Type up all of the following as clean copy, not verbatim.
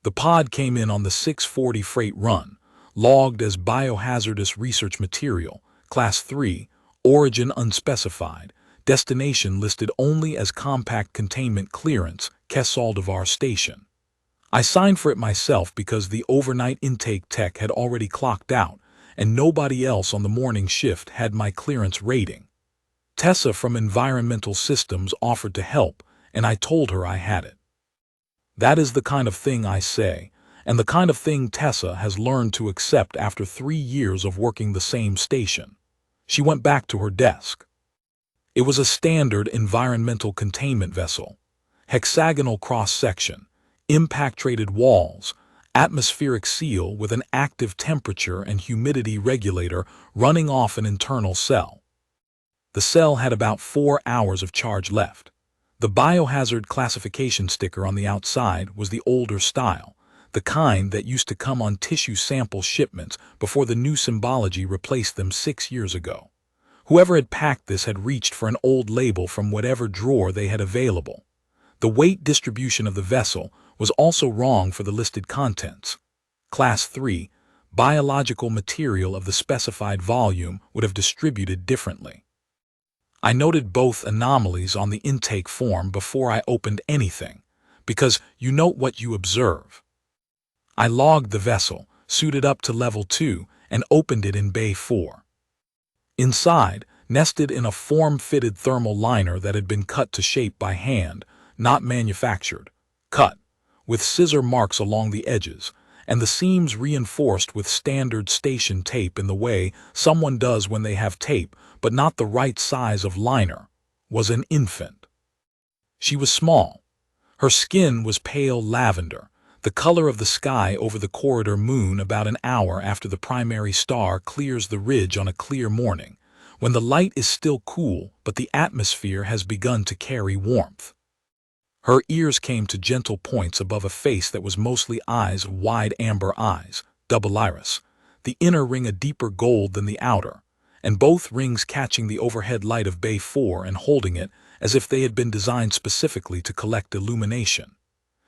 The pod came in on the 6:40 freight run, logged as biohazardous research material, Class 3, origin unspecified, destination listed only as compact containment clearance, Kessaldivar Station. I signed for it myself because the overnight intake tech had already clocked out, and nobody else on the morning shift had my clearance rating. Tessa from Environmental Systems offered to help, and I told her I had it. That is the kind of thing I say, and the kind of thing Tessa has learned to accept after 3 years of working the same station. She went back to her desk. It was a standard environmental containment vessel, hexagonal cross-section, impact-rated walls, atmospheric seal with an active temperature and humidity regulator running off an internal cell. The cell had about 4 hours of charge left. The biohazard classification sticker on the outside was the older style, the kind that used to come on tissue sample shipments before the new symbology replaced them 6 years ago. Whoever had packed this had reached for an old label from whatever drawer they had available. The weight distribution of the vessel was also wrong for the listed contents. Class 3, biological material of the specified volume would have distributed differently. I noted both anomalies on the intake form before I opened anything, because you note what you observe. I logged the vessel, suited up to level 2, and opened it in Bay 4. Inside, nested in a form-fitted thermal liner that had been cut to shape by hand, not manufactured, cut, with scissor marks along the edges, and the seams reinforced with standard station tape in the way someone does when they have tape but not the right size of liner, was an infant. She was small. Her skin was pale lavender, the color of the sky over the corridor moon about an hour after the primary star clears the ridge on a clear morning, when the light is still cool but the atmosphere has begun to carry warmth. Her ears came to gentle points above a face that was mostly eyes, wide amber eyes, double iris, the inner ring a deeper gold than the outer, and both rings catching the overhead light of Bay 4 and holding it as if they had been designed specifically to collect illumination.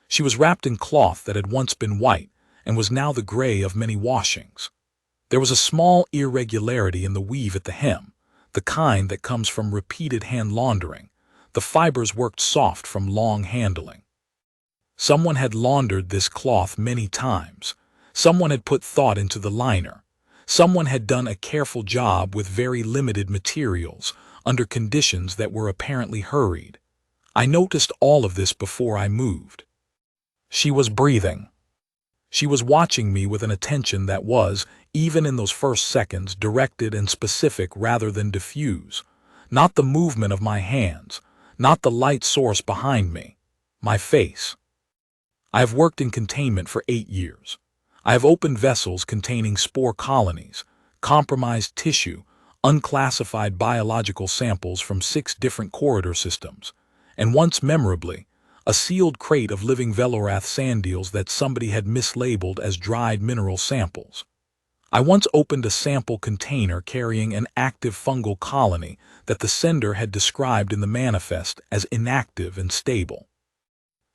She was wrapped in cloth that had once been white and was now the gray of many washings. There was a small irregularity in the weave at the hem, the kind that comes from repeated hand laundering. The fibers worked soft from long handling. Someone had laundered this cloth many times. Someone had put thought into the liner. Someone had done a careful job with very limited materials, under conditions that were apparently hurried. I noticed all of this before I moved. She was breathing. She was watching me with an attention that was, even in those first seconds, directed and specific rather than diffuse. Not the movement of my hands, not the light source behind me, my face. I have worked in containment for 8 years. I have opened vessels containing spore colonies, compromised tissue, unclassified biological samples from 6 different corridor systems, and once memorably, a sealed crate of living Velorath sand eels that somebody had mislabeled as dried mineral samples. I once opened a sample container carrying an active fungal colony that the sender had described in the manifest as inactive and stable.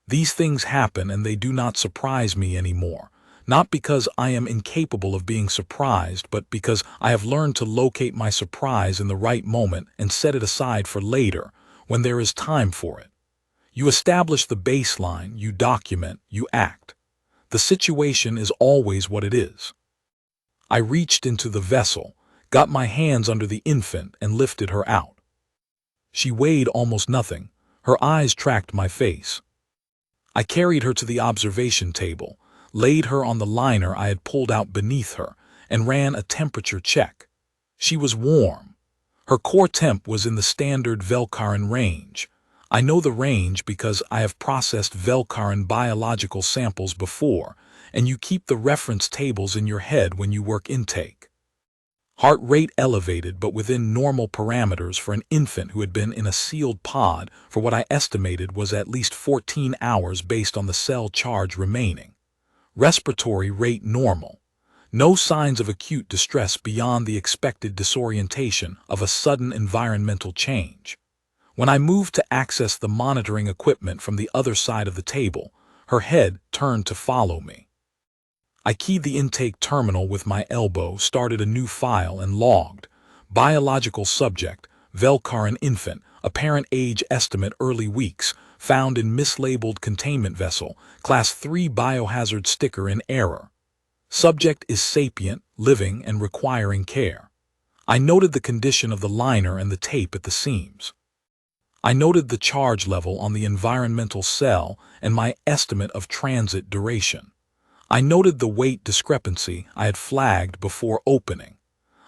These things happen and they do not surprise me anymore, not because I am incapable of being surprised, but because I have learned to locate my surprise in the right moment and set it aside for later, when there is time for it. You establish the baseline, you document, you act. The situation is always what it is. I reached into the vessel, got my hands under the infant, and lifted her out. She weighed almost nothing. Her eyes tracked my face. I carried her to the observation table, laid her on the liner I had pulled out beneath her, and ran a temperature check. She was warm. Her core temp was in the standard Velkaran range. I know the range because I have processed Velkaran biological samples before, and you keep the reference tables in your head when you work intake. Heart rate elevated but within normal parameters for an infant who had been in a sealed pod for what I estimated was at least 14 hours based on the cell charge remaining. Respiratory rate normal. No signs of acute distress beyond the expected disorientation of a sudden environmental change. When I moved to access the monitoring equipment from the other side of the table, her head turned to follow me. I keyed the intake terminal with my elbow, started a new file, and logged. Biological subject, Velkaran infant, apparent age estimate early weeks, found in mislabeled containment vessel, class 3 biohazard sticker in error. Subject is sapient, living, and requiring care. I noted the condition of the liner and the tape at the seams. I noted the charge level on the environmental cell and my estimate of transit duration. I noted the weight discrepancy I had flagged before opening.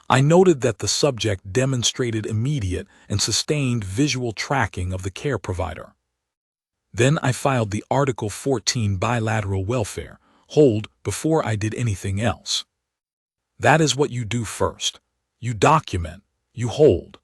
I noted that the subject demonstrated immediate and sustained visual tracking of the care provider. Then I filed the Article 14 bilateral welfare hold before I did anything else. That is what you do first. You document, you hold,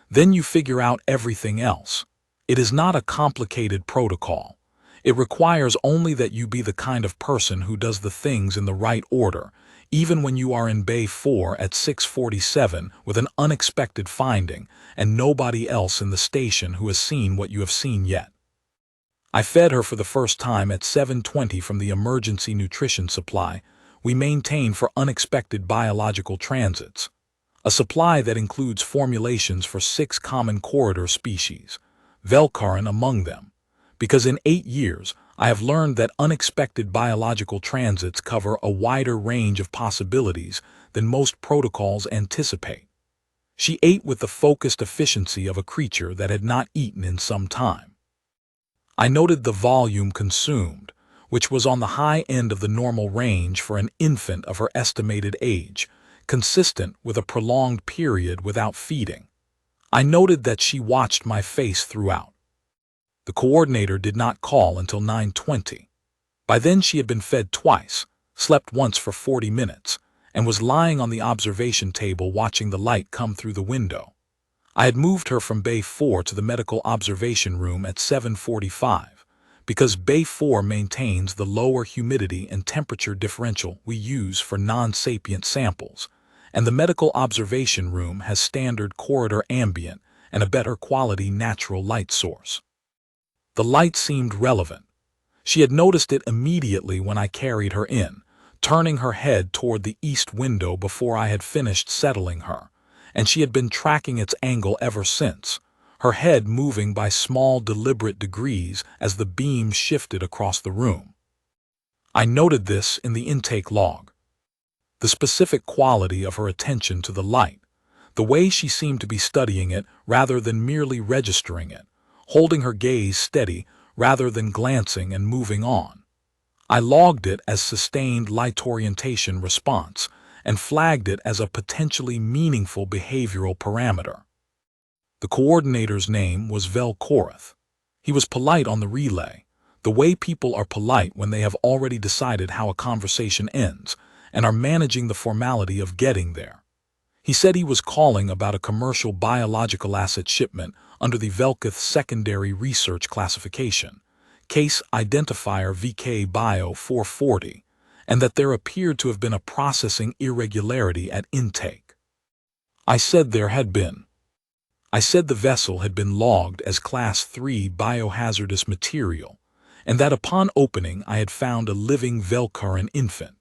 then you figure out everything else. It is not a complicated protocol. It requires only that you be the kind of person who does the things in the right order, even when you are in Bay 4 at 6:47 with an unexpected finding and nobody else in the station who has seen what you have seen yet. I fed her for the first time at 7:20 from the emergency nutrition supply we maintain for unexpected biological transits, a supply that includes formulations for 6 common corridor species, Velkaran among them, because in 8 years I have learned that unexpected biological transits cover a wider range of possibilities than most protocols anticipate. She ate with the focused efficiency of a creature that had not eaten in some time. I noted the volume consumed, which was on the high end of the normal range for an infant of her estimated age, consistent with a prolonged period without feeding. I noted that she watched my face throughout. The coordinator did not call until 9:20. By then she had been fed twice, slept once for 40 minutes, and was lying on the observation table watching the light come through the window. I had moved her from Bay 4 to the medical observation room at 7:45, because Bay 4 maintains the lower humidity and temperature differential we use for non-sapient samples, and the medical observation room has standard corridor ambient and a better quality natural light source. The light seemed relevant. She had noticed it immediately when I carried her in, turning her head toward the east window before I had finished settling her, and she had been tracking its angle ever since, her head moving by small deliberate degrees as the beam shifted across the room. I noted this in the intake log. The specific quality of her attention to the light, the way she seemed to be studying it rather than merely registering it, holding her gaze steady rather than glancing and moving on. I logged it as sustained light orientation response and flagged it as a potentially meaningful behavioral parameter. The coordinator's name was Velkorath. He was polite on the relay, the way people are polite when they have already decided how a conversation ends and are managing the formality of getting there. He said he was calling about a commercial biological asset shipment under the Velkath Secondary Research Classification, Case Identifier VK Bio 440, and that there appeared to have been a processing irregularity at intake. I said there had been. I said the vessel had been logged as Class 3 biohazardous material, and that upon opening I had found a living Velkaran infant,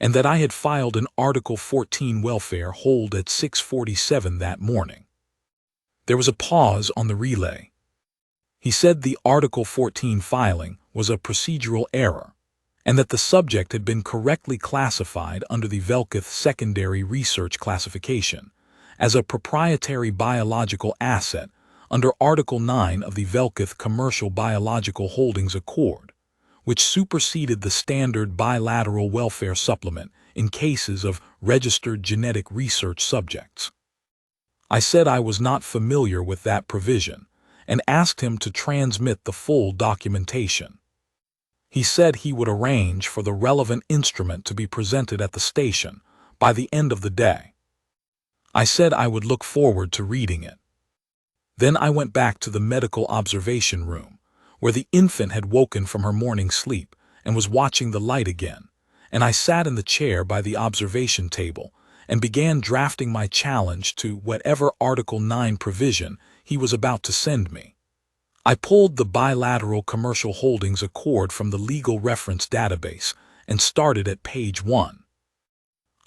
and that I had filed an Article 14 welfare hold at 6:47 that morning. There was a pause on the relay. He said the Article 14 filing was a procedural error, and that the subject had been correctly classified under the Velkath Secondary Research Classification as a proprietary biological asset under Article 9 of the Velkath Commercial Biological Holdings Accord, which superseded the standard bilateral welfare supplement in cases of registered genetic research subjects. I said I was not familiar with that provision and asked him to transmit the full documentation. He said he would arrange for the relevant instrument to be presented at the station by the end of the day. I said I would look forward to reading it. Then I went back to the medical observation room, where the infant had woken from her morning sleep and was watching the light again, and I sat in the chair by the observation table and began drafting my challenge to whatever Article 9 provision he was about to send me. I pulled the bilateral commercial holdings accord from the legal reference database and started at page 1.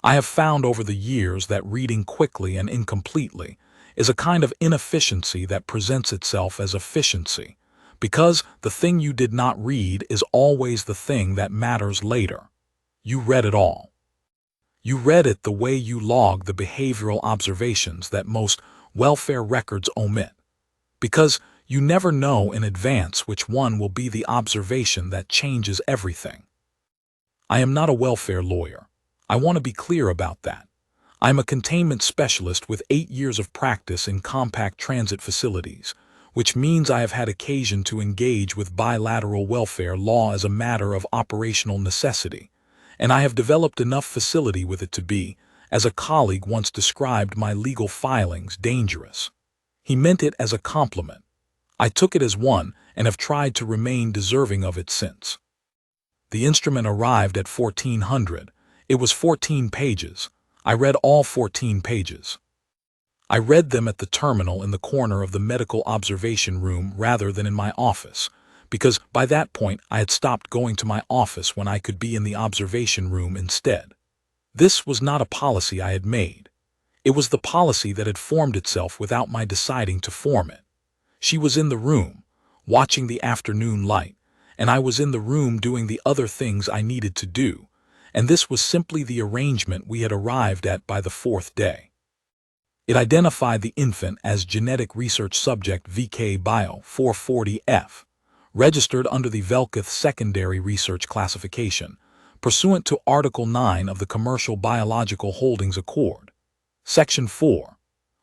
I have found over the years that reading quickly and incompletely is a kind of inefficiency that presents itself as efficiency, because the thing you did not read is always the thing that matters later. You read it all. You read it the way you log the behavioral observations that most welfare records omit, because you never know in advance which one will be the observation that changes everything. I am not a welfare lawyer. I want to be clear about that. I'm a containment specialist with 8 years of practice in compact transit facilities, which means I have had occasion to engage with bilateral welfare law as a matter of operational necessity, and I have developed enough facility with it to be, as a colleague once described my legal filings, dangerous. He meant it as a compliment. I took it as one and have tried to remain deserving of it since. The instrument arrived at 1400. It was 14 pages. I read all 14 pages. I read them at the terminal in the corner of the medical observation room rather than in my office, because by that point I had stopped going to my office when I could be in the observation room instead. This was not a policy I had made. It was the policy that had formed itself without my deciding to form it. She was in the room, watching the afternoon light, and I was in the room doing the other things I needed to do, and this was simply the arrangement we had arrived at by the 4th day. It identified the infant as genetic research subject VK Bio 440F, registered under the Velketh Secondary Research Classification, pursuant to Article 9 of the Commercial Biological Holdings Accord, Section 4,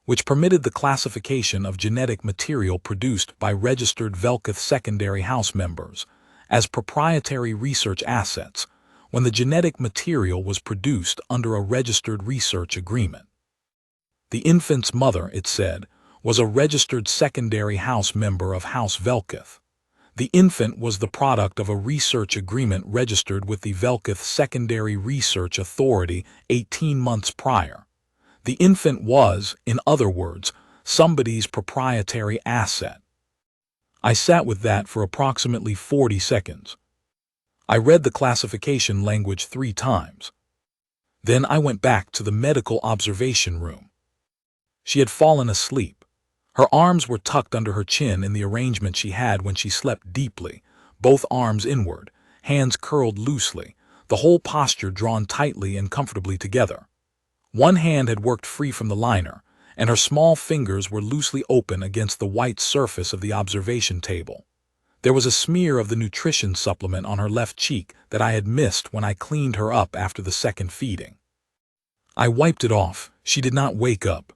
which permitted the classification of genetic material produced by registered Velketh Secondary House members as proprietary research assets when the genetic material was produced under a registered research agreement. The infant's mother, it said, was a registered secondary house member of House Velketh. The infant was the product of a research agreement registered with the Velketh Secondary Research Authority 18 months prior. The infant was, in other words, somebody's proprietary asset. I sat with that for approximately 40 seconds. I read the classification language 3 times. Then I went back to the medical observation room. She had fallen asleep. Her arms were tucked under her chin in the arrangement she had when she slept deeply, both arms inward, hands curled loosely, the whole posture drawn tightly and comfortably together. One hand had worked free from the liner, and her small fingers were loosely open against the white surface of the observation table. There was a smear of the nutrition supplement on her left cheek that I had missed when I cleaned her up after the second feeding. I wiped it off. She did not wake up.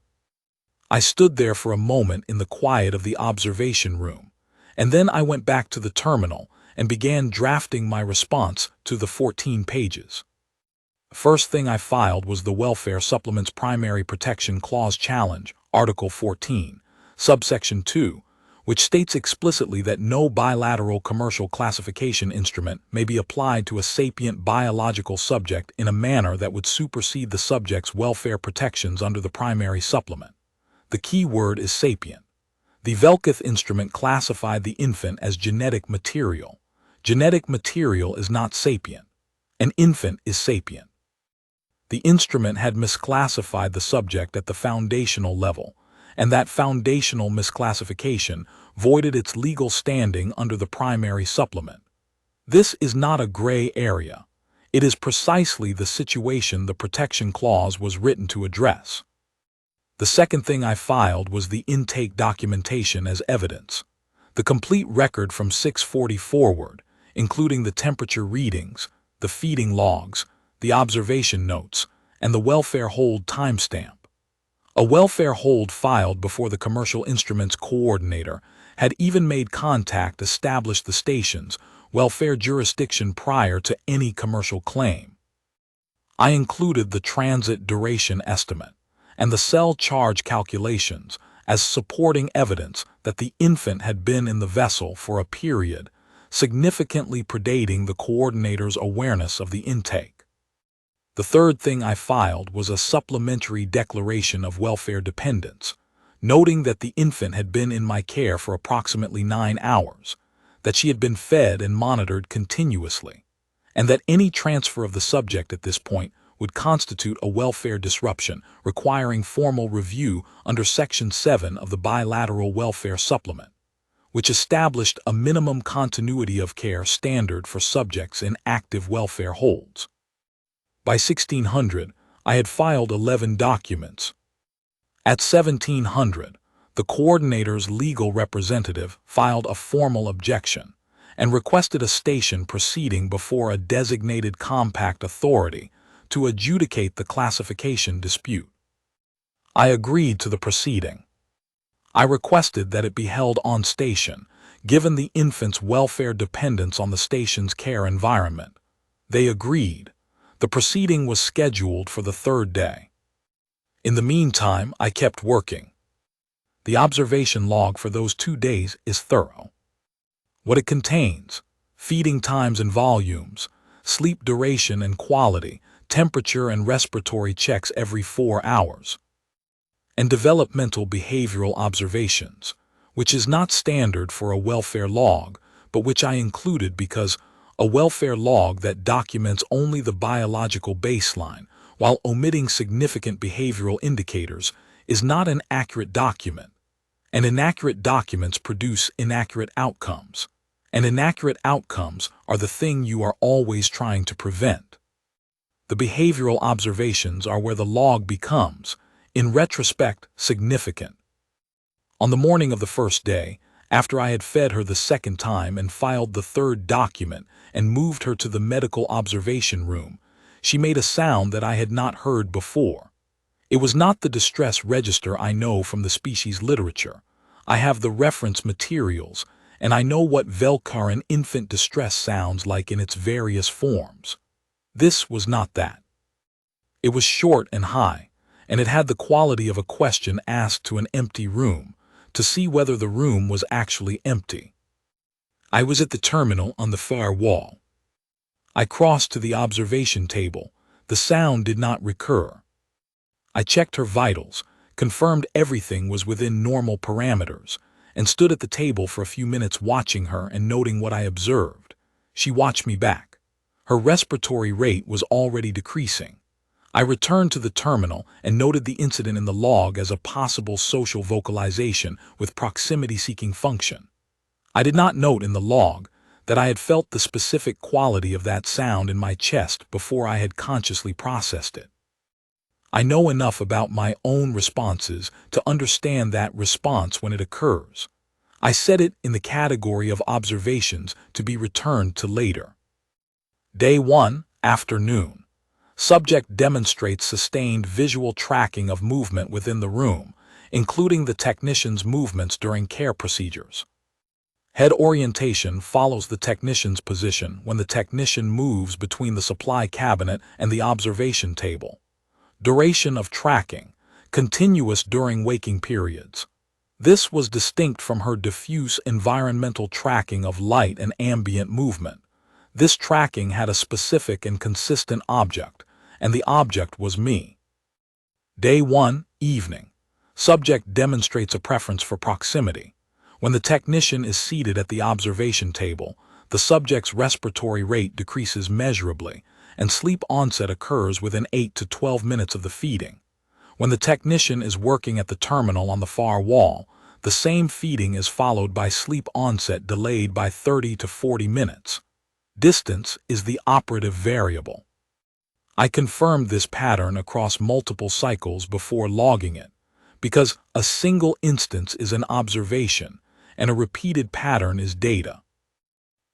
I stood there for a moment in the quiet of the observation room, and then I went back to the terminal and began drafting my response to the 14 pages. The first thing I filed was the Welfare Supplement's Primary Protection Clause Challenge, Article 14, Subsection 2, which states explicitly that no bilateral commercial classification instrument may be applied to a sapient biological subject in a manner that would supersede the subject's welfare protections under the primary supplement. The key word is sapient. The Velketh instrument classified the infant as genetic material. Genetic material is not sapient. An infant is sapient. The instrument had misclassified the subject at the foundational level, and that foundational misclassification voided its legal standing under the primary supplement. This is not a gray area. It is precisely the situation the protection clause was written to address. The second thing I filed was the intake documentation as evidence. The complete record from 640 forward, including the temperature readings, the feeding logs, the observation notes, and the welfare hold timestamp. A welfare hold filed before the commercial instruments coordinator had even made contact established the station's welfare jurisdiction prior to any commercial claim. I included the transit duration estimate and the cell charge calculations as supporting evidence that the infant had been in the vessel for a period significantly predating the coordinator's awareness of the intake. The third thing I filed was a supplementary declaration of welfare dependence, noting that the infant had been in my care for approximately 9 hours, that she had been fed and monitored continuously, and that any transfer of the subject at this point would constitute a welfare disruption requiring formal review under Section 7 of the Bilateral Welfare Supplement, which established a minimum continuity of care standard for subjects in active welfare holds. By 1600, I had filed 11 documents. At 1700, the coordinator's legal representative filed a formal objection and requested a station proceeding before a designated compact authority to adjudicate the classification dispute. I agreed to the proceeding. I requested that it be held on station, given the infant's welfare dependence on the station's care environment. They agreed. The proceeding was scheduled for the third day. In the meantime, I kept working. The observation log for those 2 days is thorough. What it contains: feeding times and volumes, sleep duration and quality, temperature and respiratory checks every 4 hours, and developmental behavioral observations, which is not standard for a welfare log, but which I included because a welfare log that documents only the biological baseline while omitting significant behavioral indicators is not an accurate document, and inaccurate documents produce inaccurate outcomes, and inaccurate outcomes are the thing you are always trying to prevent. The behavioral observations are where the log becomes, in retrospect, significant. On the morning of the first day, after I had fed her the second time and filed the third document and moved her to the medical observation room, she made a sound that I had not heard before. It was not the distress register I know from the species literature. I have the reference materials, and I know what Velkaran infant distress sounds like in its various forms. This was not that. It was short and high, and it had the quality of a question asked to an empty room, to see whether the room was actually empty. I was at the terminal on the far wall. I crossed to the observation table. The sound did not recur. I checked her vitals, confirmed everything was within normal parameters, and stood at the table for a few minutes watching her and noting what I observed. She watched me back. Her respiratory rate was already decreasing. I returned to the terminal and noted the incident in the log as a possible social vocalization with proximity-seeking function. I did not note in the log that I had felt the specific quality of that sound in my chest before I had consciously processed it. I know enough about my own responses to understand that response when it occurs. I set it in the category of observations to be returned to later. Day 1, afternoon. Subject demonstrates sustained visual tracking of movement within the room, including the technician's movements during care procedures. Head orientation follows the technician's position when the technician moves between the supply cabinet and the observation table. Duration of tracking, continuous during waking periods. This was distinct from her diffuse environmental tracking of light and ambient movement. This tracking had a specific and consistent object, and the object was me. Day 1, evening. Subject demonstrates a preference for proximity. When the technician is seated at the observation table, the subject's respiratory rate decreases measurably, and sleep onset occurs within 8 to 12 minutes of the feeding. When the technician is working at the terminal on the far wall, the same feeding is followed by sleep onset delayed by 30 to 40 minutes. Distance is the operative variable. I confirmed this pattern across multiple cycles before logging it, because a single instance is an observation and a repeated pattern is data.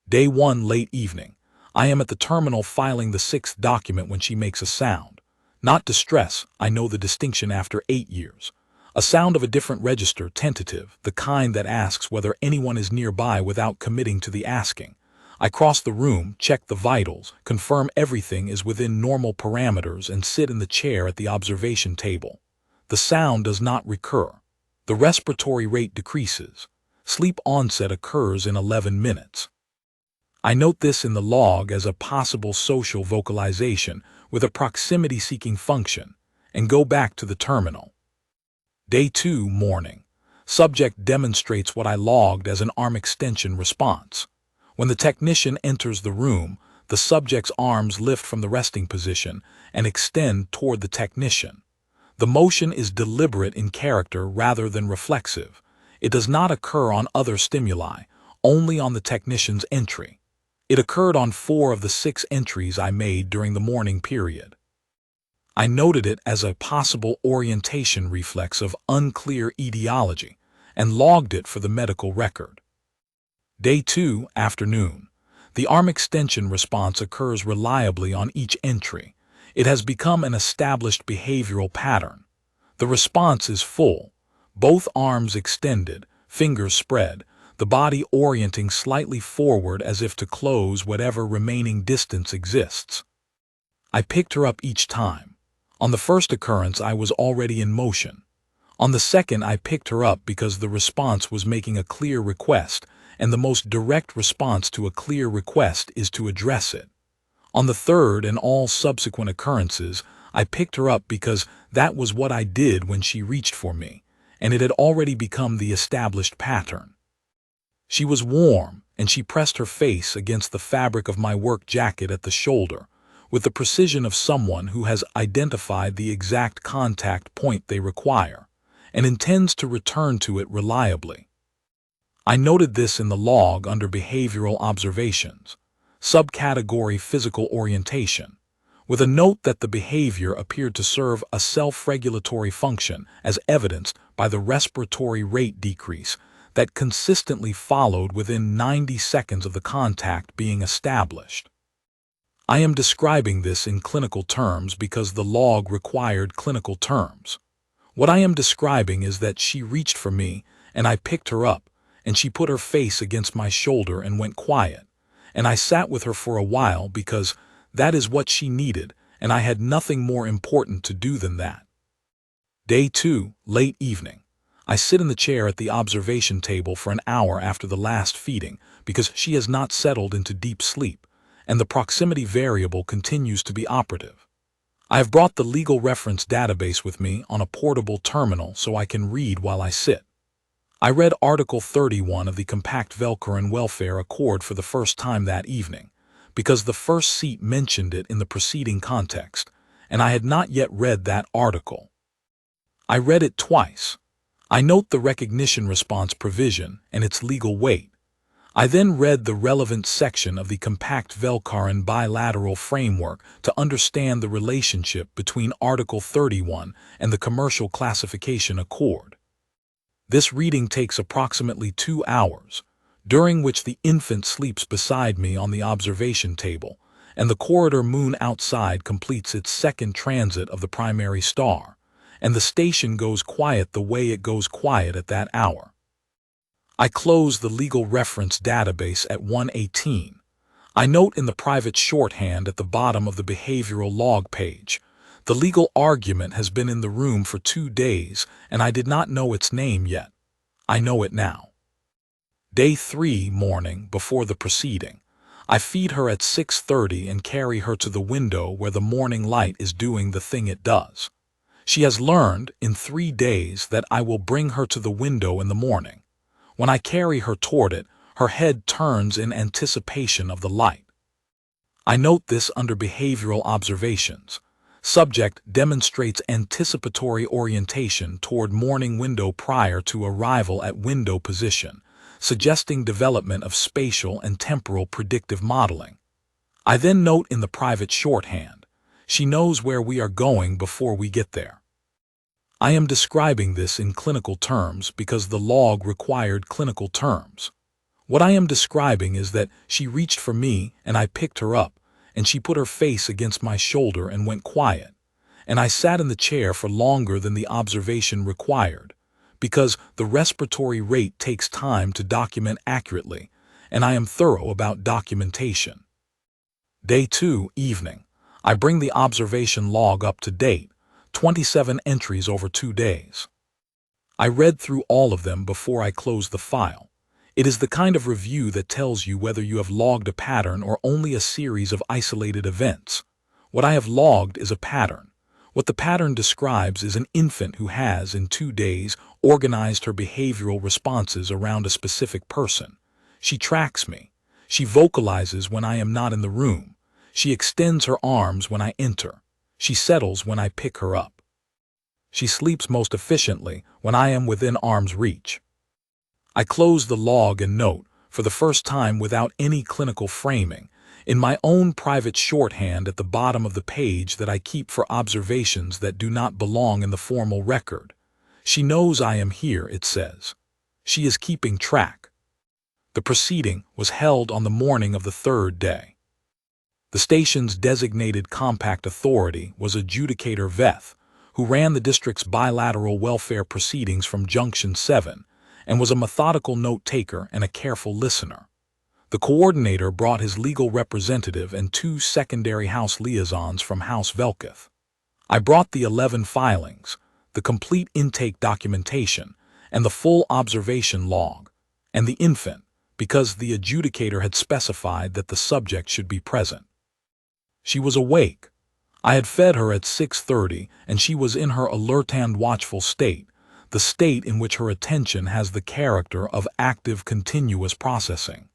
Day 1, late evening. I am at the terminal filing the 6th document when she makes a sound. Not distress, I know the distinction after 8 years. A sound of a different register, tentative, the kind that asks whether anyone is nearby without committing to the asking. I cross the room, check the vitals, confirm everything is within normal parameters, and sit in the chair at the observation table. The sound does not recur. The respiratory rate decreases. Sleep onset occurs in 11 minutes. I note this in the log as a possible social vocalization with a proximity-seeking function, and go back to the terminal. Day 2, morning. Subject demonstrates what I logged as an arm extension response. When the technician enters the room, the subject's arms lift from the resting position and extend toward the technician. The motion is deliberate in character rather than reflexive. It does not occur on other stimuli, only on the technician's entry. It occurred on 4 of the 6 entries I made during the morning period. I noted it as a possible orientation reflex of unclear etiology and logged it for the medical record. Day 2, afternoon. The arm extension response occurs reliably on each entry. It has become an established behavioral pattern. The response is full, both arms extended, fingers spread, the body orienting slightly forward as if to close whatever remaining distance exists. I picked her up each time. On the first occurrence, I was already in motion. On the second, I picked her up because the response was making a clear request, and the most direct response to a clear request is to address it. On the third and all subsequent occurrences, I picked her up because that was what I did when she reached for me, and it had already become the established pattern. She was warm, and she pressed her face against the fabric of my work jacket at the shoulder, with the precision of someone who has identified the exact contact point they require, and intends to return to it reliably. I noted this in the log under Behavioral Observations, subcategory Physical Orientation, with a note that the behavior appeared to serve a self-regulatory function as evidenced by the respiratory rate decrease that consistently followed within 90 seconds of the contact being established. I am describing this in clinical terms because the log required clinical terms. What I am describing is that she reached for me, and I picked her up, and she put her face against my shoulder and went quiet, and I sat with her for a while because that is what she needed, and I had nothing more important to do than that. Day 2, late evening. I sit in the chair at the observation table for an hour after the last feeding because she has not settled into deep sleep, and the proximity variable continues to be operative. I have brought the legal reference database with me on a portable terminal so I can read while I sit. I read Article 31 of the Compact Velcorin Welfare Accord for the first time that evening, because the first seat mentioned it in the preceding context, and I had not yet read that article. I read it twice. I note the recognition response provision and its legal weight. I then read the relevant section of the Compact Velcorin Bilateral Framework to understand the relationship between Article 31 and the Commercial Classification Accord. This reading takes approximately 2 hours, during which the infant sleeps beside me on the observation table, and the corridor moon outside completes its second transit of the primary star, and the station goes quiet the way it goes quiet at that hour. I close the legal reference database at 1:18. I note in the private shorthand at the bottom of the behavioral log page, the legal argument has been in the room for 2 days, and I did not know its name yet. I know it now. Day 3, morning, before the proceeding. I feed her at 6:30 and carry her to the window where the morning light is doing the thing it does. She has learned, in 3 days, that I will bring her to the window in the morning. When I carry her toward it, her head turns in anticipation of the light. I note this under Behavioral Observations. Subject demonstrates anticipatory orientation toward morning window prior to arrival at window position, suggesting development of spatial and temporal predictive modeling. I then note in the private shorthand, she knows where we are going before we get there. I am describing this in clinical terms because the log required clinical terms. What I am describing is that she reached for me and I picked her up, and she put her face against my shoulder and went quiet, and I sat in the chair for longer than the observation required, because the respiratory rate takes time to document accurately, and I am thorough about documentation. Day 2, evening. I bring the observation log up to date, 27 entries over 2 days. I read through all of them before I closed the file. It is the kind of review that tells you whether you have logged a pattern or only a series of isolated events. What I have logged is a pattern. What the pattern describes is an infant who has, in 2 days, organized her behavioral responses around a specific person. She tracks me. She vocalizes when I am not in the room. She extends her arms when I enter. She settles when I pick her up. She sleeps most efficiently when I am within arm's reach. I close the log and note, for the first time without any clinical framing, in my own private shorthand at the bottom of the page that I keep for observations that do not belong in the formal record. She knows I am here, it says. She is keeping track. The proceeding was held on the morning of the 3rd day. The station's designated compact authority was adjudicator Veth, who ran the district's bilateral welfare proceedings from Junction 7, and was a methodical note-taker and a careful listener. The coordinator brought his legal representative and 2 secondary house liaisons from House Velketh. I brought the 11 filings, the complete intake documentation, and the full observation log, and the infant, because the adjudicator had specified that the subject should be present. She was awake. I had fed her at 6:30, and she was in her alert and watchful state, the state in which her attention has the character of active continuous processing.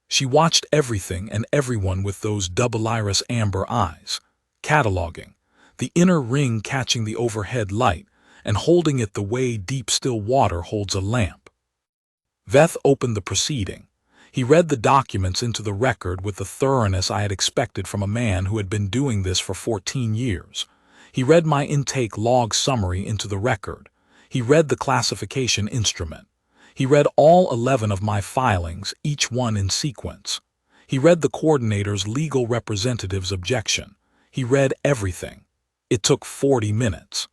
She watched everything and everyone with those double-iris amber eyes, cataloging, the inner ring catching the overhead light and holding it the way deep still water holds a lamp. Veth opened the proceeding. He read the documents into the record with the thoroughness I had expected from a man who had been doing this for 14 years. He read my intake log summary into the record. He read the classification instrument. He read all 11 of my filings, each one in sequence. He read the coordinator's legal representative's objection. He read everything. It took 40 minutes.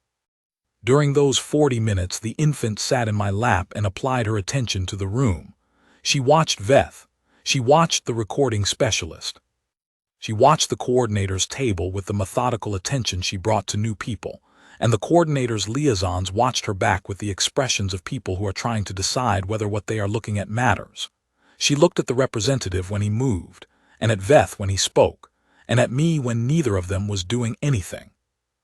During those 40 minutes, the infant sat in my lap and applied her attention to the room. She watched Veth. She watched the recording specialist. She watched the coordinator's table with the methodical attention she brought to new people, and the coordinator's liaisons watched her back with the expressions of people who are trying to decide whether what they are looking at matters. She looked at the representative when he moved, and at Veth when he spoke, and at me when neither of them was doing anything.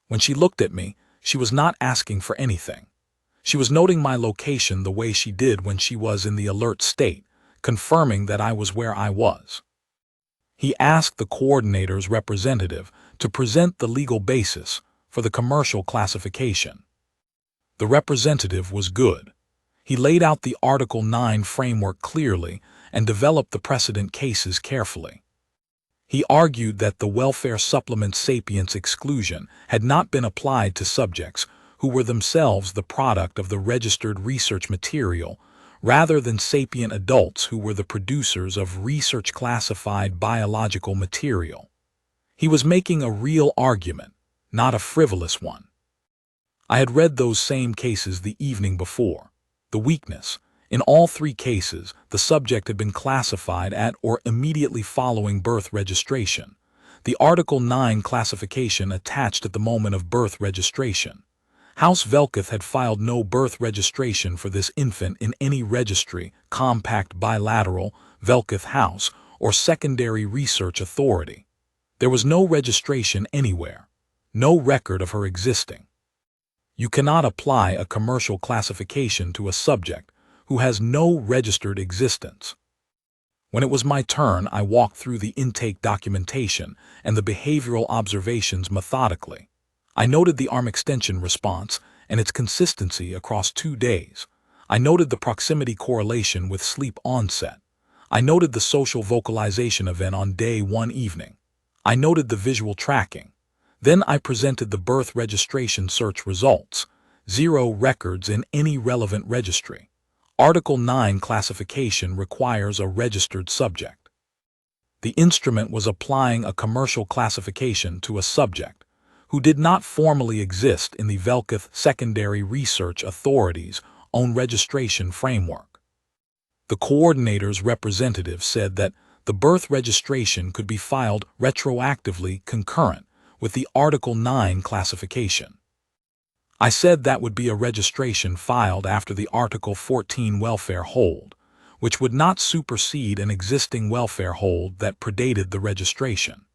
When she looked at me, she was not asking for anything. She was noting my location the way she did when she was in the alert state, confirming that I was where I was. He asked the coordinator's representative to present the legal basis for the commercial classification. The representative was good. He laid out the Article 9 framework clearly and developed the precedent cases carefully. He argued that the welfare supplement sapience exclusion had not been applied to subjects who were themselves the product of the registered research material, rather than sapient adults who were the producers of research-classified biological material. He was making a real argument, not a frivolous one. I had read those same cases the evening before. The weakness. In all 3 cases, the subject had been classified at or immediately following birth registration. The Article 9 classification attached at the moment of birth registration. House Velketh had filed no birth registration for this infant in any registry, compact bilateral, Velketh House, or secondary research authority. There was no registration anywhere, no record of her existing. You cannot apply a commercial classification to a subject who has no registered existence. When it was my turn, I walked through the intake documentation and the behavioral observations methodically. I noted the arm extension response and its consistency across 2 days. I noted the proximity correlation with sleep onset. I noted the social vocalization event on day 1 evening. I noted the visual tracking. Then I presented the birth registration search results. 0 records in any relevant registry. Article 9 classification requires a registered subject. The instrument was applying a commercial classification to a subject who did not formally exist in the Velketh Secondary Research Authority's own registration framework. The coordinator's representative said that the birth registration could be filed retroactively concurrent with the Article 9 classification. I said that would be a registration filed after the Article 14 welfare hold, which would not supersede an existing welfare hold that predated the registration.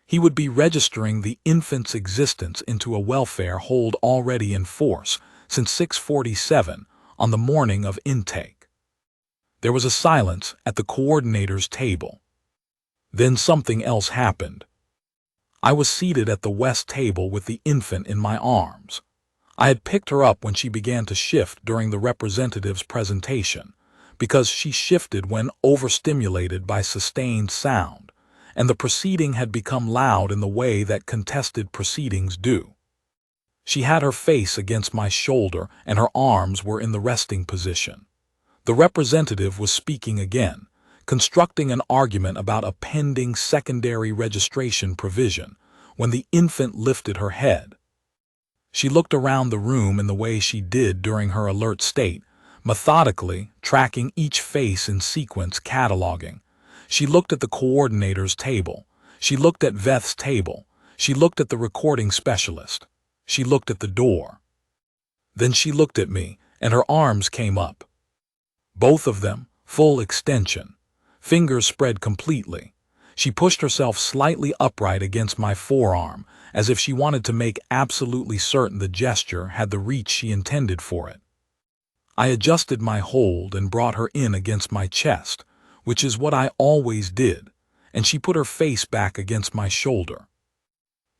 He would be registering the infant's existence into a welfare hold already in force since 6:47 on the morning of intake. There was a silence at the coordinator's table. Then something else happened. I was seated at the west table with the infant in my arms. I had picked her up when she began to shift during the representative's presentation, because she shifted when overstimulated by sustained sound, and the proceeding had become loud in the way that contested proceedings do. She had her face against my shoulder and her arms were in the resting position. The representative was speaking again, constructing an argument about a pending secondary registration provision, when the infant lifted her head. She looked around the room in the way she did during her alert state, methodically tracking each face in sequence, cataloging. She looked at the coordinator's table. She looked at Veth's table. She looked at the recording specialist. She looked at the door. Then she looked at me, and her arms came up. Both of them, full extension. Fingers spread completely. She pushed herself slightly upright against my forearm, as if she wanted to make absolutely certain the gesture had the reach she intended for it. I adjusted my hold and brought her in against my chest, which is what I always did, and she put her face back against my shoulder.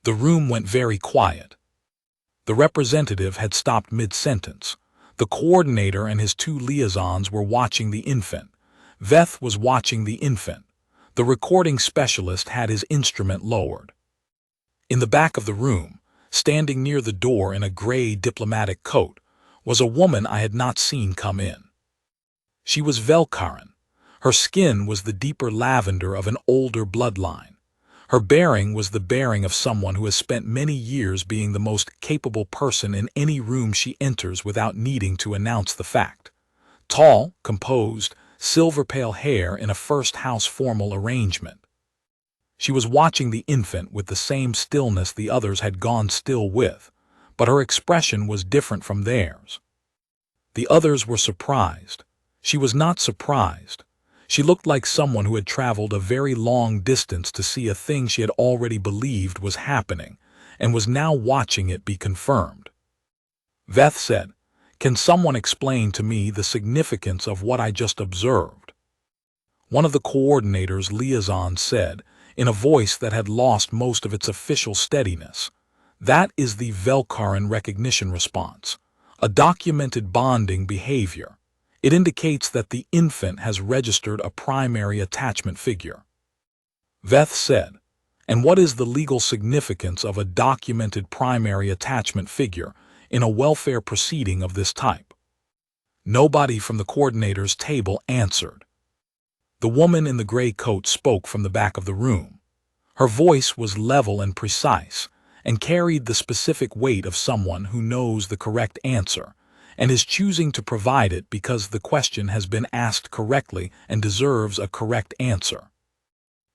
The room went very quiet. The representative had stopped mid-sentence. The coordinator and his two liaisons were watching the infant. Veth was watching the infant. The recording specialist had his instrument lowered. In the back of the room, standing near the door in a gray diplomatic coat, was a woman I had not seen come in. She was Velkarin. Her skin was the deeper lavender of an older bloodline. Her bearing was the bearing of someone who has spent many years being the most capable person in any room she enters without needing to announce the fact. Tall, composed, silver-pale hair in a first-house formal arrangement. She was watching the infant with the same stillness the others had gone still with, but her expression was different from theirs. The others were surprised. She was not surprised. She looked like someone who had traveled a very long distance to see a thing she had already believed was happening, and was now watching it be confirmed. Veth said, "Can someone explain to me the significance of what I just observed?" One of the coordinator's liaisons said, in a voice that had lost most of its official steadiness, "That is the Velkarin recognition response, a documented bonding behavior. It indicates that the infant has registered a primary attachment figure." Veth said, "And what is the legal significance of a documented primary attachment figure in a welfare proceeding of this type?" Nobody from the coordinator's table answered. The woman in the gray coat spoke from the back of the room. Her voice was level and precise, and carried the specific weight of someone who knows the correct answer, and is choosing to provide it because the question has been asked correctly and deserves a correct answer.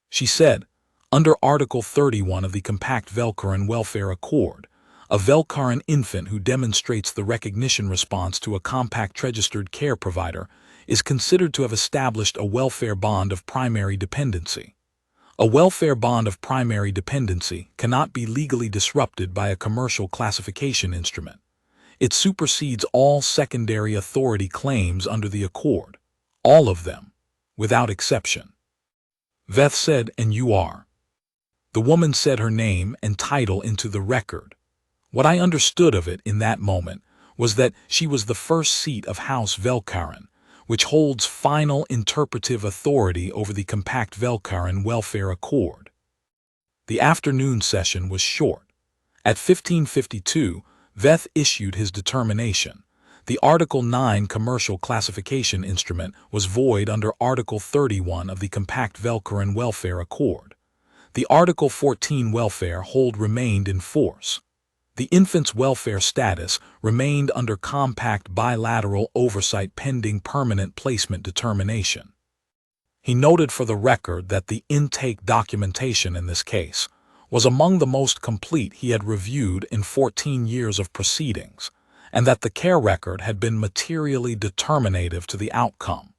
She said, "Under Article 31 of the Compact Velkarin Welfare Accord, a Velkarin infant who demonstrates the recognition response to a compact registered care provider is considered to have established a welfare bond of primary dependency. A welfare bond of primary dependency cannot be legally disrupted by a commercial classification instrument. It supersedes all secondary authority claims under the Accord, all of them, without exception." Veth said, "And you are?" The woman said her name and title into the record. What I understood of it in that moment was that she was the first seat of House Velkarin, which holds final interpretive authority over the Compact Velkarin Welfare Accord. The afternoon session was short. At 15:52, Veth issued his determination. The Article 9 commercial classification instrument was void under Article 31 of the Compact Velkarin Welfare Accord. The Article 14 welfare hold remained in force. The infant's welfare status remained under compact bilateral oversight pending permanent placement determination. He noted for the record that the intake documentation in this case was among the most complete he had reviewed in 14 years of proceedings, and that the care record had been materially determinative to the outcome.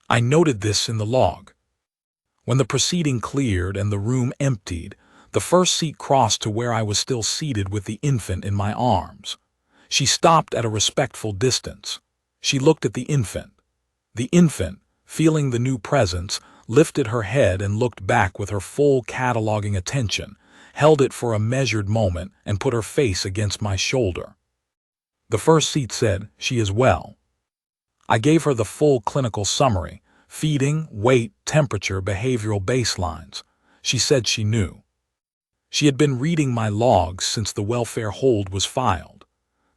I noted this in the log. When the proceeding cleared and the room emptied, The first seat crossed to where I was still seated with the infant in my arms. She stopped at a respectful distance. She looked at the infant. The infant, feeling the new presence, lifted her head and looked back with her full cataloging attention, held it for a measured moment, and put her face against my shoulder. The first seat said, "She is well." I gave her the full clinical summary: feeding, weight, temperature, behavioral baselines. She said she knew. She had been reading my logs since the welfare hold was filed.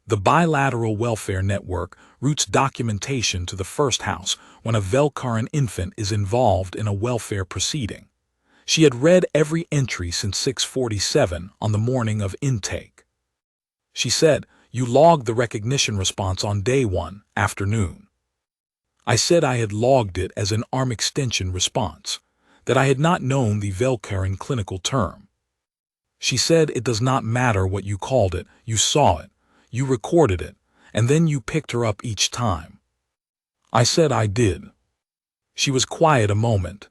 The bilateral welfare network routes documentation to the first house when a Velkaran infant is involved in a welfare proceeding. She had read every entry since 6:47 on the morning of intake. She said, "You logged the recognition response on day 1, afternoon." I said I had logged it as an arm extension response, that I had not known the Velkaran clinical term. She said, "It does not matter what you called it, you saw it, you recorded it, and then you picked her up each time." I said I did. She was quiet a moment.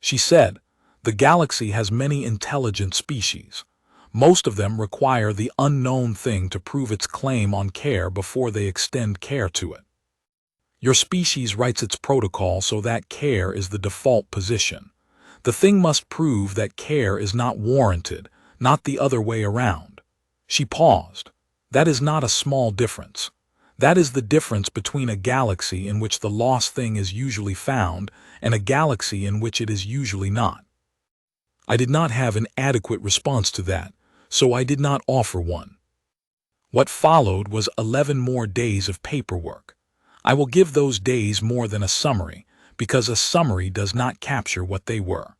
She said, "The galaxy has many intelligent species. Most of them require the unknown thing to prove its claim on care before they extend care to it. Your species writes its protocol so that care is the default position. The thing must prove that care is not warranted, not the other way around." She paused. "That is not a small difference. That is the difference between a galaxy in which the lost thing is usually found and a galaxy in which it is usually not." I did not have an adequate response to that, so I did not offer one. What followed was 11 more days of paperwork. I will give those days more than a summary, because a summary does not capture what they were.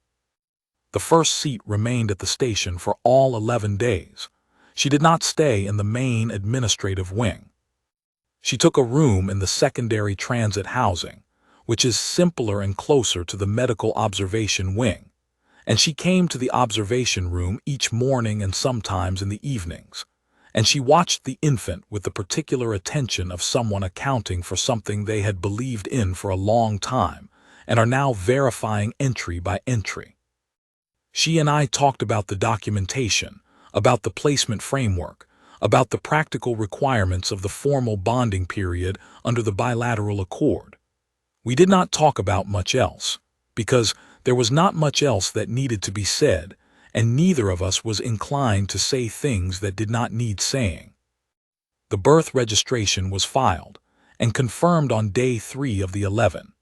The first seat remained at the station for all 11 days. She did not stay in the main administrative wing. She took a room in the secondary transit housing, which is simpler and closer to the medical observation wing, and she came to the observation room each morning and sometimes in the evenings, and she watched the infant with the particular attention of someone accounting for something they had believed in for a long time and are now verifying entry by entry. She and I talked about the documentation, about the placement framework, about the practical requirements of the formal bonding period under the bilateral accord. We did not talk about much else, because there was not much else that needed to be said, and neither of us was inclined to say things that did not need saying. The birth registration was filed and confirmed on day 3 of the 11.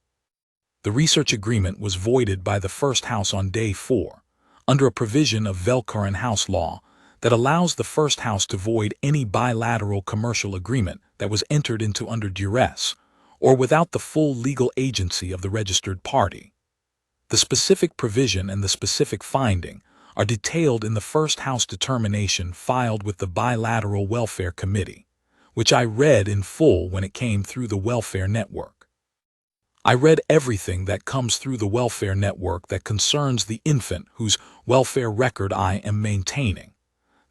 The research agreement was voided by the first house on day 4, under a provision of Velkaran House law that allows the first house to void any bilateral commercial agreement that was entered into under duress or without the full legal agency of the registered party. The specific provision and the specific finding are detailed in the first house determination filed with the Bilateral Welfare Committee, which I read in full when it came through the welfare network. I read everything that comes through the welfare network that concerns the infant whose welfare record I am maintaining.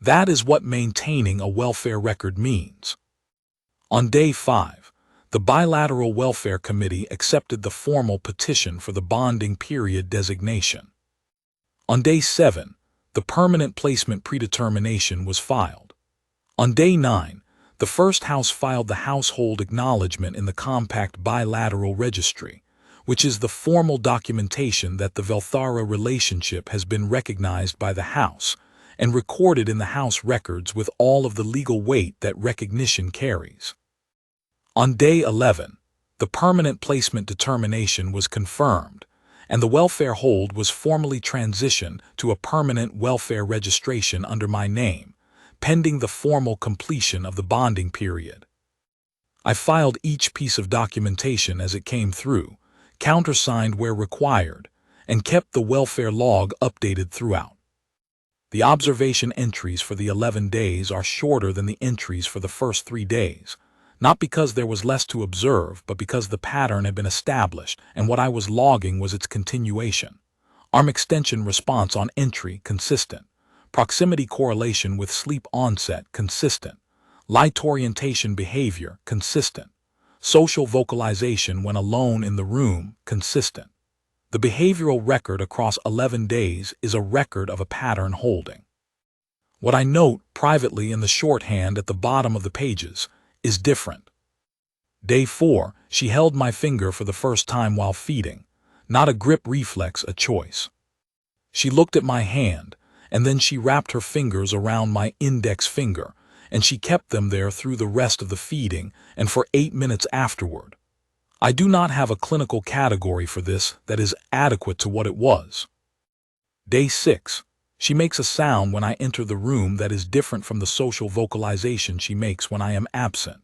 That is what maintaining a welfare record means. On day 5, the Bilateral Welfare Committee accepted the formal petition for the bonding period designation. On day 7, the permanent placement predetermination was filed. On day 9, the first house filed the household acknowledgement in the compact bilateral registry, which is the formal documentation that the Velthara relationship has been recognized by the house and recorded in the house records with all of the legal weight that recognition carries. On day 11, the permanent placement determination was confirmed, and the welfare hold was formally transitioned to a permanent welfare registration under my name, pending the formal completion of the bonding period. I filed each piece of documentation as it came through, countersigned where required, and kept the welfare log updated throughout. The observation entries for the 11 days are shorter than the entries for the first 3 days, not because there was less to observe, but because the pattern had been established and what I was logging was its continuation. Arm extension response on entry consistent. Proximity correlation with sleep onset consistent. Light orientation behavior consistent. Social vocalization when alone in the room consistent. The behavioral record across 11 days is a record of a pattern holding. What I note privately in the shorthand at the bottom of the pages is different. Day 4, she held my finger for the first time while feeding, not a grip reflex, a choice. She looked at my hand, and then she wrapped her fingers around my index finger, and she kept them there through the rest of the feeding and for 8 minutes afterward. I do not have a clinical category for this that is adequate to what it was. Day 6. She makes a sound when I enter the room that is different from the social vocalization she makes when I am absent.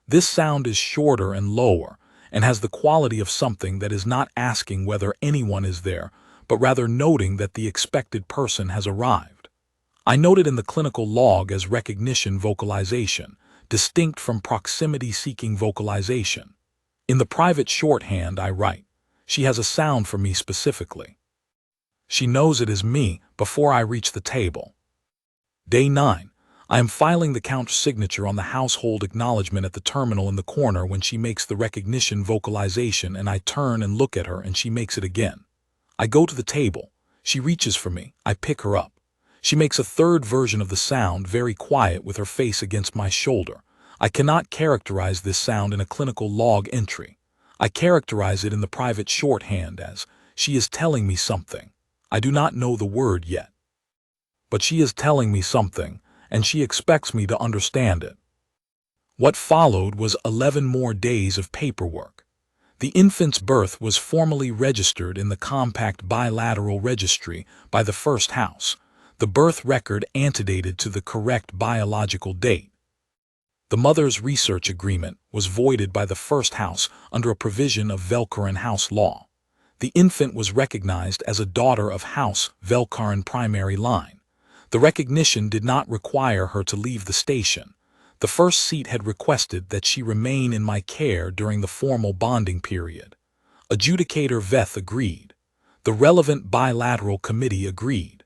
This sound is shorter and lower and has the quality of something that is not asking whether anyone is there, but rather noting that the expected person has arrived. I note it in the clinical log as recognition vocalization, distinct from proximity-seeking vocalization. In the private shorthand I write, she has a sound for me specifically. She knows it is me before I reach the table. Day 9. I am filing the count's signature on the household acknowledgement at the terminal in the corner when she makes the recognition vocalization, and I turn and look at her and she makes it again. I go to the table. She reaches for me. I pick her up. She makes a third version of the sound, very quiet with her face against my shoulder. I cannot characterize this sound in a clinical log entry. I characterize it in the private shorthand as, she is telling me something. I do not know the word yet. But she is telling me something, and she expects me to understand it. What followed was 11 more days of paperwork. The infant's birth was formally registered in the compact bilateral registry by the first house, the birth record antedated to the correct biological date. The mother's research agreement was voided by the first house under a provision of Velkaran House law. The infant was recognized as a daughter of House Velkaran primary line. The recognition did not require her to leave the station. The first seat had requested that she remain in my care during the formal bonding period. Adjudicator Veth agreed. The relevant bilateral committee agreed.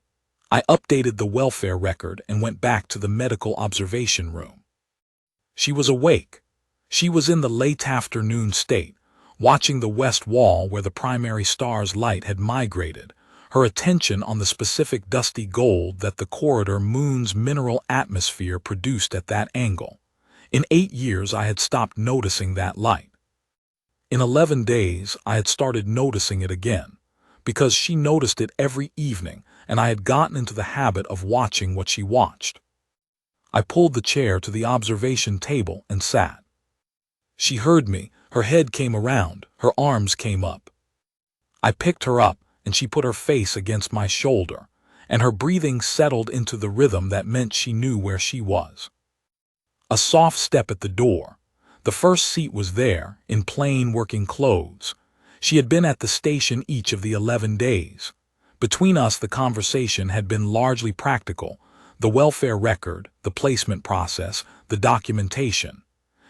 I updated the welfare record and went back to the medical observation room. She was awake. She was in the late afternoon state, watching the west wall where the primary star's light had migrated, her attention on the specific dusty gold that the corridor moon's mineral atmosphere produced at that angle. In 8 years I had stopped noticing that light. In 11 days I had started noticing it again, because she noticed it every evening and I had gotten into the habit of watching what she watched. I pulled the chair to the observation table and sat. She heard me, her head came around, her arms came up. I picked her up, and she put her face against my shoulder, and her breathing settled into the rhythm that meant she knew where she was. A soft step at the door. The first seat was there, in plain working clothes. She had been at the station each of the 11 days. Between us the conversation had been largely practical, the welfare record, the placement process, the documentation.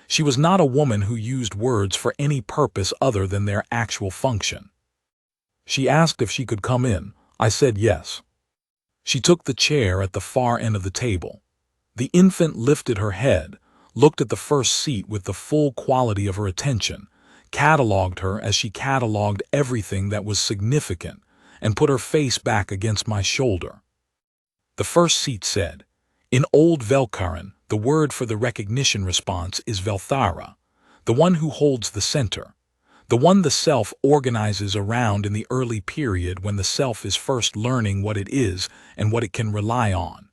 She was not a woman who used words for any purpose other than their actual function. She asked if she could come in. I said yes. She took the chair at the far end of the table. The infant lifted her head, looked at the first seat with the full quality of her attention, catalogued her as she catalogued everything that was significant, and put her face back against my shoulder. The first seat said, "In Old Velkaran, the word for the recognition response is Velthara, the one who holds the center, the one the self organizes around in the early period when the self is first learning what it is and what it can rely on."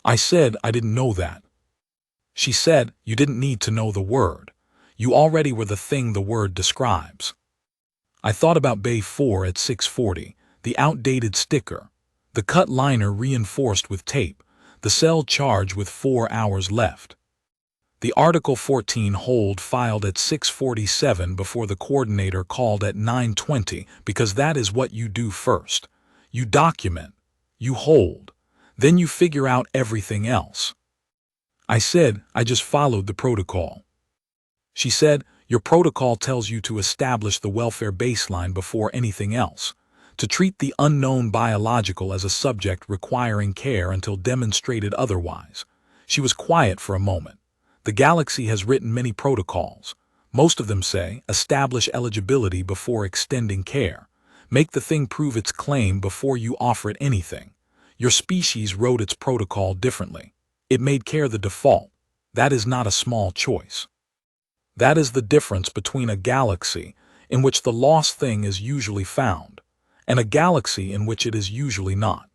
I said I didn't know that. She said, "You didn't need to know the word. You already were the thing the word describes." I thought about Bay 4 at 6:40, the outdated sticker, the cut liner reinforced with tape, the cell charge with 4 hours left. The Article 14 hold filed at 6:47 before the coordinator called at 9:20 because that is what you do first. You document, you hold, then you figure out everything else. I said, I just followed the protocol. She said, your protocol tells you to establish the welfare baseline before anything else, to treat the unknown biological as a subject requiring care until demonstrated otherwise. She was quiet for a moment. The galaxy has written many protocols. Most of them say, establish eligibility before extending care. Make the thing prove its claim before you offer it anything. Your species wrote its protocol differently. It made care the default. That is not a small choice. That is the difference between a galaxy in which the lost thing is usually found and a galaxy in which it is usually not.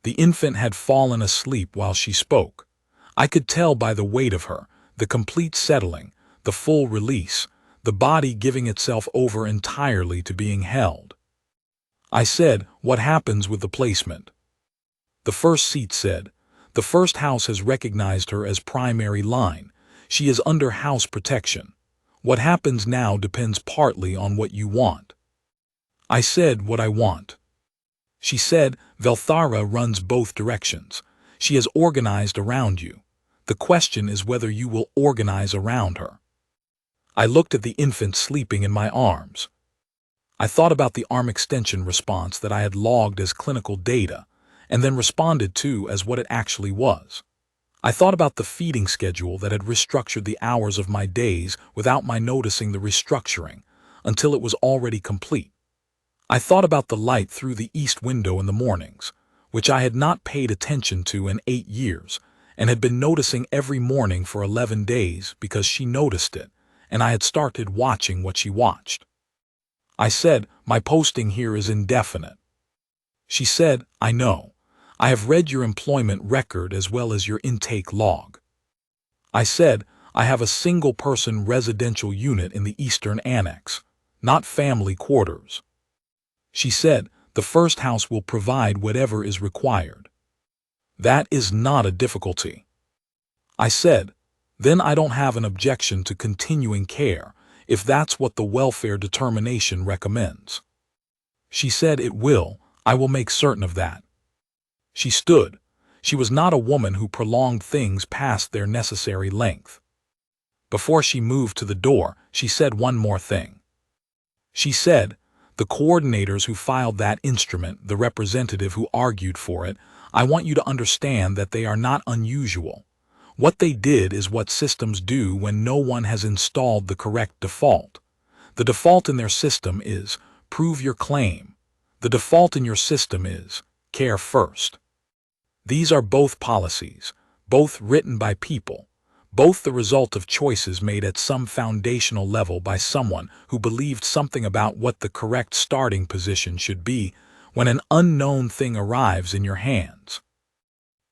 The infant had fallen asleep while she spoke. I could tell by the weight of her, the complete settling, the full release, the body giving itself over entirely to being held. I said, "What happens with the placement?" The first seat said, "The first house has recognized her as primary line. She is under house protection. What happens now depends partly on what you want." I said what I want. She said, "Velthara runs both directions. She has organized around you. The question is whether you will organize around her." I looked at the infant sleeping in my arms. I thought about the arm extension response that I had logged as clinical data and then responded to as what it actually was. I thought about the feeding schedule that had restructured the hours of my days without my noticing the restructuring until it was already complete. I thought about the light through the east window in the mornings, which I had not paid attention to in 8 years and had been noticing every morning for 11 days because she noticed it, and I had started watching what she watched. I said, "My posting here is indefinite." She said, "I know. I have read your employment record as well as your intake log." I said, "I have a single-person residential unit in the Eastern Annex, not family quarters." She said, "The first house will provide whatever is required." That is not a difficulty. I said, "Then I don't have an objection to continuing care if that's what the welfare determination recommends." She said, "It will. I will make certain of that." She stood. She was not a woman who prolonged things past their necessary length. Before she moved to the door, she said one more thing. She said, "The coordinators who filed that instrument, the representative who argued for it, I want you to understand that they are not unusual. What they did is what systems do when no one has installed the correct default. The default in their system is, prove your claim. The default in your system is, care first." These are both policies, both written by people, both the result of choices made at some foundational level by someone who believed something about what the correct starting position should be when an unknown thing arrives in your hands.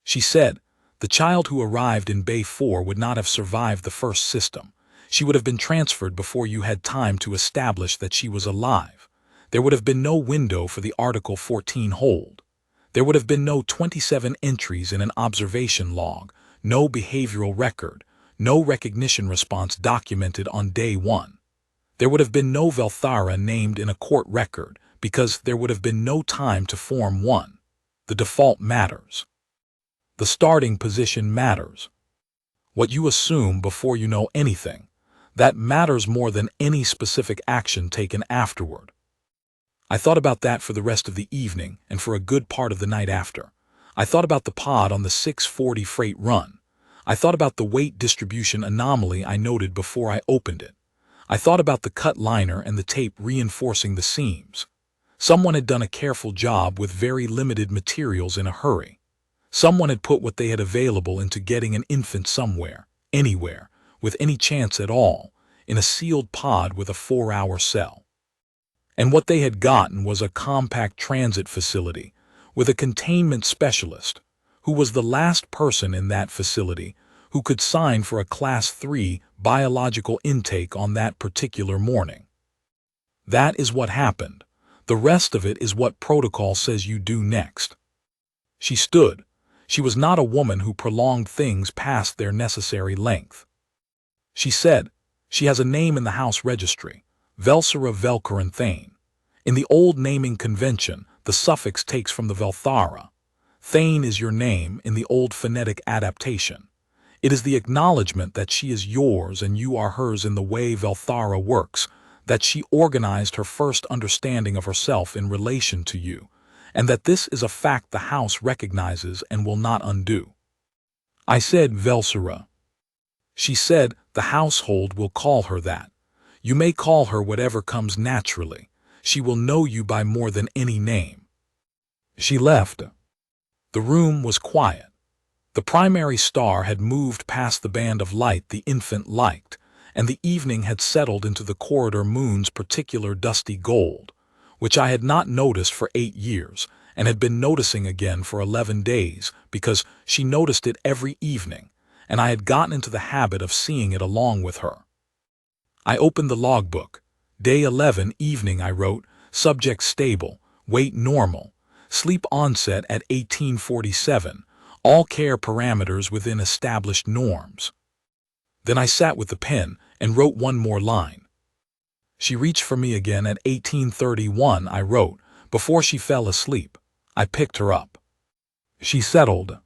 She said, "The child who arrived in Bay 4 would not have survived the first system. She would have been transferred before you had time to establish that she was alive. There would have been no window for the Article 14 hold. There would have been no 27 entries in an observation log, no behavioral record, no recognition response documented on day 1. There would have been no Velthara named in a court record because there would have been no time to form one. The default matters. The starting position matters. What you assume before you know anything, that matters more than any specific action taken afterward." I thought about that for the rest of the evening and for a good part of the night after. I thought about the pod on the 640 freight run. I thought about the weight distribution anomaly I noted before I opened it. I thought about the cut liner and the tape reinforcing the seams. Someone had done a careful job with very limited materials in a hurry. Someone had put what they had available into getting an infant somewhere, anywhere, with any chance at all, in a sealed pod with a 4-hour cell. And what they had gotten was a compact transit facility with a containment specialist, who was the last person in that facility who could sign for a Class 3 biological intake on that particular morning. That is what happened. The rest of it is what protocol says you do next. She stood. She was not a woman who prolonged things past their necessary length. She said, "She has a name in the house registry, Velsera Velkaranthane. In the old naming convention, the suffix takes from the Velthara. Thane is your name in the old phonetic adaptation. It is the acknowledgement that she is yours and you are hers in the way Velthara works, that she organized her first understanding of herself in relation to you, and that this is a fact the house recognizes and will not undo." I said, "Velsera." She said, "The household will call her that. You may call her whatever comes naturally. She will know you by more than any name." She left. The room was quiet. The primary star had moved past the band of light the infant liked, and the evening had settled into the corridor moon's particular dusty gold, which I had not noticed for 8 years and had been noticing again for 11 days because she noticed it every evening, and I had gotten into the habit of seeing it along with her. I opened the logbook. Day 11 evening, I wrote, subject stable, weight normal, sleep onset at 1847, all care parameters within established norms. Then I sat with the pen and wrote one more line. She reached for me again at 1831, I wrote, before she fell asleep. I picked her up. She settled.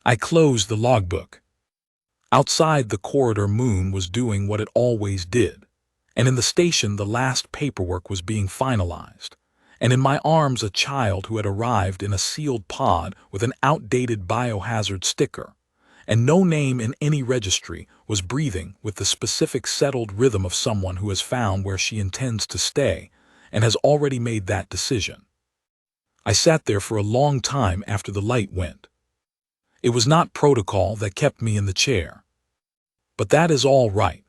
I closed the logbook. Outside, the corridor moon was doing what it always did, and in the station the last paperwork was being finalized, and in my arms a child who had arrived in a sealed pod with an outdated biohazard sticker, and no name in any registry, was breathing with the specific settled rhythm of someone who has found where she intends to stay and has already made that decision. I sat there for a long time after the light went. It was not protocol that kept me in the chair. But that is all right.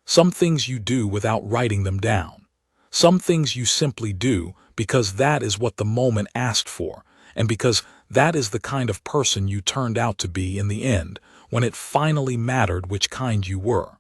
Some things you do without writing them down. Some things you simply do because that is what the moment asked for, and because that is the kind of person you turned out to be in the end when it finally mattered which kind you were.